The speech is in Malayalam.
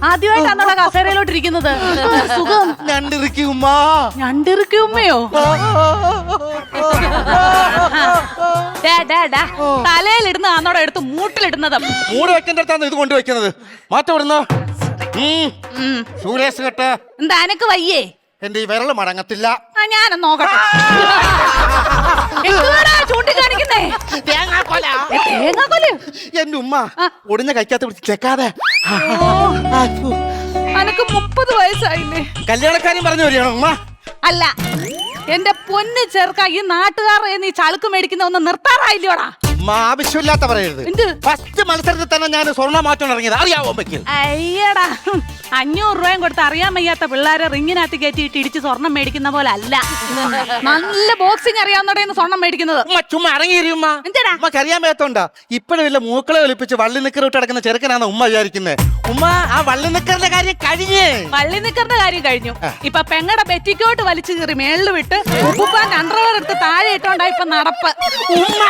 ആദ്യമായിട്ടാണോ കസേരയിലോട്ടിരിക്കുന്നത്? സുഖം. ഞണ്ടിറുക്കി ഉമ്മ. ഞണ്ടിറുക്കി ഉമ്മയോ? തലയിലിടുന്ന ആന്നോടെ എടുത്ത് മൂട്ടിലിടുന്നത്. മൂട് വെക്കേണ്ട അടുത്താണ് ഇത് കൊണ്ടുവയ്ക്കുന്നത്. മാറ്റം ഇടുന്നോ? സുരേഷ് കേട്ട് എന്താ എനക്ക് വയ്യേ? എന്റെ ഈ വിരല് മടങ്ങത്തില്ല. ഞാനൊന്ന് നോക്കട്ടെ. ചൂണ്ടിക്കാണിക്കുന്നേ തേങ്ങാക്കൊല. എന്റെ ഉമ്മ ഒടിഞ്ഞ കൈക്കകത്ത് പിടിച്ച് ചെക്കാതെ. അനക്ക് 30 വയസ്സായില്ലേ? കല്യാണക്കാരും പറഞ്ഞു വരികയാണോ ഉമ്മ? അല്ല, എന്റെ പൊന്ന് ചെറുക്ക, ഈ നാട്ടുകാരെ നീ ചളുക്ക് മേടിക്കുന്ന ഒന്ന് നിർത്താറായില്ലോടാ. ആവശ്യമില്ലാത്ത പറയരുത്. ഫസ്റ്റ് മത്സരത്തിൽ തന്നെ ഞാൻ സ്വർണ്ണ മാറ്റം ഇറങ്ങിയത് അറിയാവോ അമ്മയ്ക്ക്? അയ്യടാ, 500 രൂപയും കൊടുത്ത് അറിയാൻ വയ്യാത്ത പിള്ളേരെ റിങ്ങിനകത്ത് കയറ്റിയിട്ട് ഇടിച്ച് സ്വർണം മേടിക്കുന്ന പോലെ അല്ല. നല്ല ബോക്സിംഗ് അറിയാവുന്നോടെന്ന് സ്വർണം മേടിക്കുന്നത്. ചുമ്മാ ഇറങ്ങിയിരിക്കും ഉമ്മക്ക് അറിയാൻ മേത്തോണ്ടാ. ഇപ്പഴും ഇല്ല മൂക്കളെ ഒലിപ്പിച്ച് വള്ളി നിക്കർ ഇട്ട് കിടക്കുന്ന ചെറുക്കനാണ് ഉമ്മ വിചാരിക്കുന്നത്. ഉമ്മ ആ വള്ളി നിക്കറിന്റെ കാര്യം കഴിഞ്ഞേ. വള്ളി നിക്കറിന്റെ കാര്യം കഴിഞ്ഞു. ഇപ്പൊ പെങ്ങടെ പെറ്റിക്കോട്ട് വലിച്ചു കീറി മേളിൽ വിട്ട് ഉപ്പുപ്പാന്റെ അണ്ടർവെയർ എടുത്ത് താഴെ ഇട്ടോണ്ടാ ഇപ്പൊ നടപ്പ്. ഉമ്മ